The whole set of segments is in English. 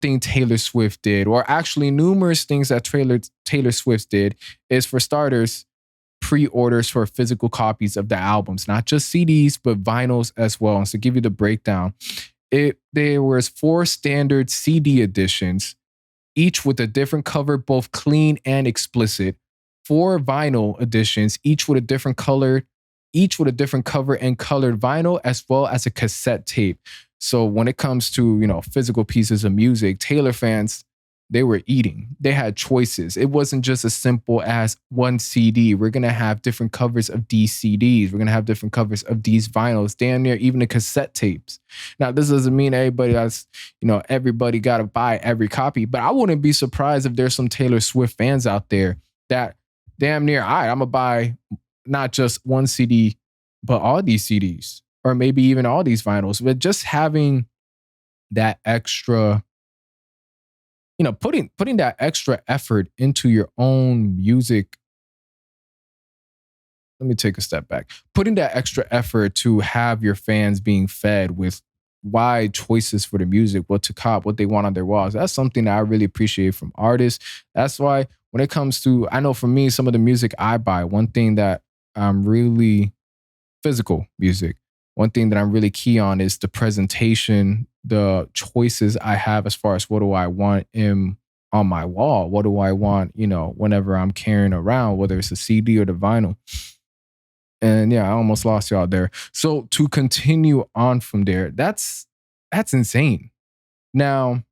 thing Taylor Swift did, or actually numerous things that Taylor Swift did, is for starters, pre-orders for physical copies of the albums, not just CDs, but vinyls as well. And so, give you the breakdown, there was 4 standard CD editions, each with a different cover, both clean and explicit. 4 vinyl editions, each with a different cover and colored vinyl, as well as a cassette tape. So when it comes to, physical pieces of music, Taylor fans, they were eating. They had choices. It wasn't just as simple as one CD. We're going to have different covers of these CDs. We're going to have different covers of these vinyls, damn near even the cassette tapes. Now, this doesn't mean everybody got to buy every copy, but I wouldn't be surprised if there's some Taylor Swift fans out there that damn near, all right, I'm going to buy not just one CD, but all these CDs, or maybe even all these vinyls. But just having that extra, putting that extra effort into your own music. Let me take a step back. Putting that extra effort to have your fans being fed with wide choices for the music, what to cop, what they want on their walls. That's something that I really appreciate from artists. That's why when it comes to, I know for me, some of the music I buy, one thing that I'm really physical music. One thing that I'm really key on is the presentation, the choices I have as far as what do I want on my wall? What do I want, whenever I'm carrying around, whether it's a CD or the vinyl. And yeah, I almost lost y'all there. So to continue on from there, that's insane. Now,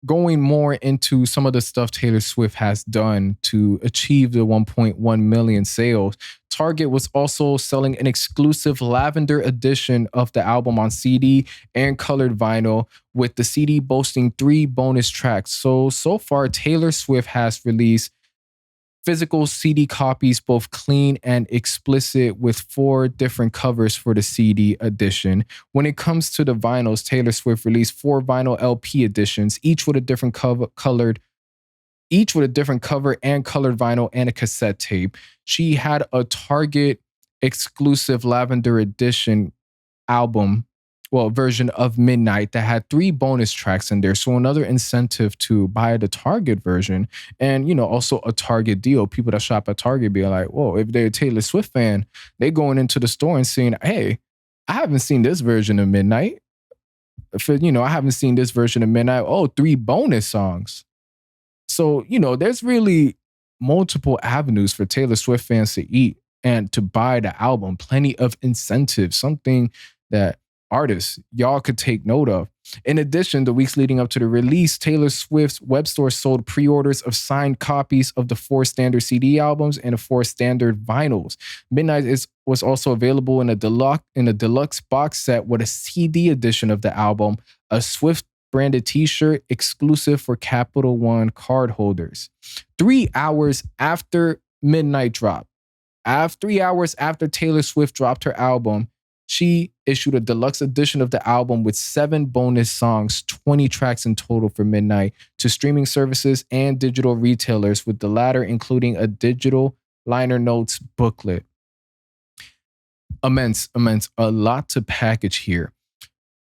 going more into some of the stuff Taylor Swift has done to achieve the 1.1 million sales, Target was also selling an exclusive lavender edition of the album on CD and colored vinyl, with the CD boasting 3 bonus tracks. So far, Taylor Swift has released physical CD copies, both clean and explicit, with 4 different covers for the CD edition. When it comes to the vinyls, Taylor Swift released 4 vinyl LP editions, each with a different cover and colored vinyl and a cassette tape. She had a Target exclusive lavender edition version of Midnight that had 3 bonus tracks in there. So another incentive to buy the Target version, and also a Target deal. People that shop at Target be like, whoa, if they're a Taylor Swift fan, they going into the store and saying, hey, I haven't seen this version of Midnight. I haven't seen this version of Midnight. Oh, 3 bonus songs. So, there's really multiple avenues for Taylor Swift fans to eat and to buy the album. Plenty of incentives, something that artists, y'all could take note of. In addition, the weeks leading up to the release, Taylor Swift's web store sold pre-orders of signed copies of the 4 standard CD albums and the 4 standard vinyls. Midnight was also available in a deluxe box set with a CD edition of the album, a Swift branded t-shirt exclusive for Capital One card holders. 3 hours after Midnight drop, 3 hours after Taylor Swift dropped her album, she issued a deluxe edition of the album with 7 bonus songs, 20 tracks in total for Midnight, to streaming services and digital retailers, with the latter including a digital liner notes booklet. Immense, a lot to package here.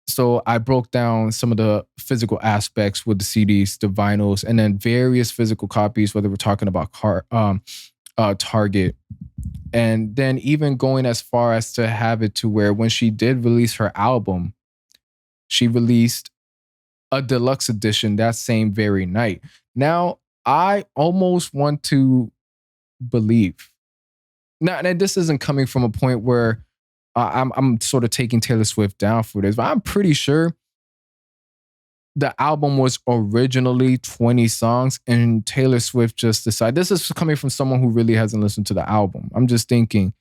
So I broke down some of the physical aspects with the CDs, the vinyls, and then various physical copies, whether we're talking about Target. And then even going as far as to have it to where when she did release her album, she released a deluxe edition that same very night. Now, I almost want to believe. Now, and this isn't coming from a point where I'm sort of taking Taylor Swift down for this, but I'm pretty sure the album was originally 20 songs and Taylor Swift just decided, this is coming from someone who really hasn't listened to the album. I'm just thinking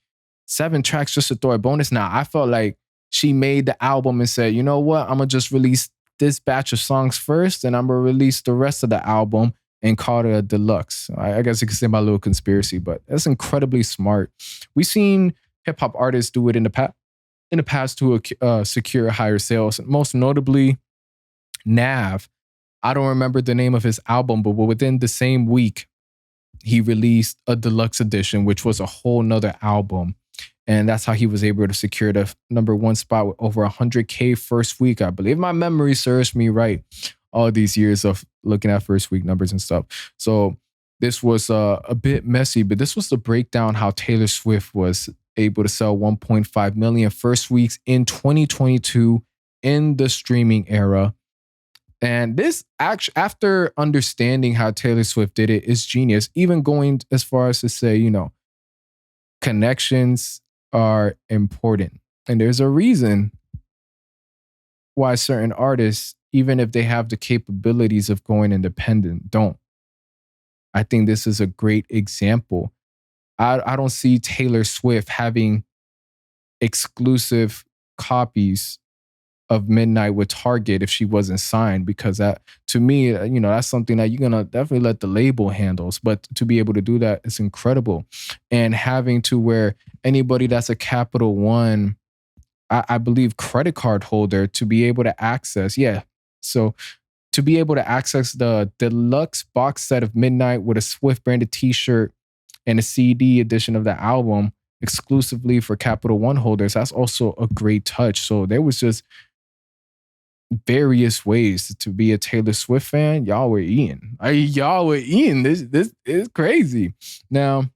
7 tracks just to throw a bonus. Now, I felt like she made the album and said, you know what? I'm going to just release this batch of songs first and I'm going to release the rest of the album and call it a deluxe. I guess you could say my little conspiracy, but that's incredibly smart. We've seen hip hop artists do it in the past to secure higher sales. Most notably, Nav. I don't remember the name of his album, but within the same week, he released a deluxe edition, which was a whole nother album. And that's how he was able to secure the number 1 spot with over 100K first week, I believe. My memory serves me right. all these years of looking at first week numbers and stuff. So this was a bit messy, but this was the breakdown how Taylor Swift was able to sell 1.5 million first weeks in 2022 in the streaming era. And this actually, after understanding how Taylor Swift did it, is genius. Even going as far as to say, connections are important. And there's a reason why certain artists, even if they have the capabilities of going independent, don't. I think this is a great example. I don't see Taylor Swift having exclusive copies of Midnight with Target if she wasn't signed, because that, to me, that's something that you're gonna definitely let the label handles. But to be able to do that is incredible. And having to where anybody that's a Capital One, I believe, credit card holder to be able to access, so to be able to access the deluxe box set of Midnight with a Swift branded t-shirt and a CD edition of the album exclusively for Capital One holders, that's also a great touch. So there was just various ways to be a Taylor Swift fan. Y'all were eating. Y'all were eating. This is crazy. Now,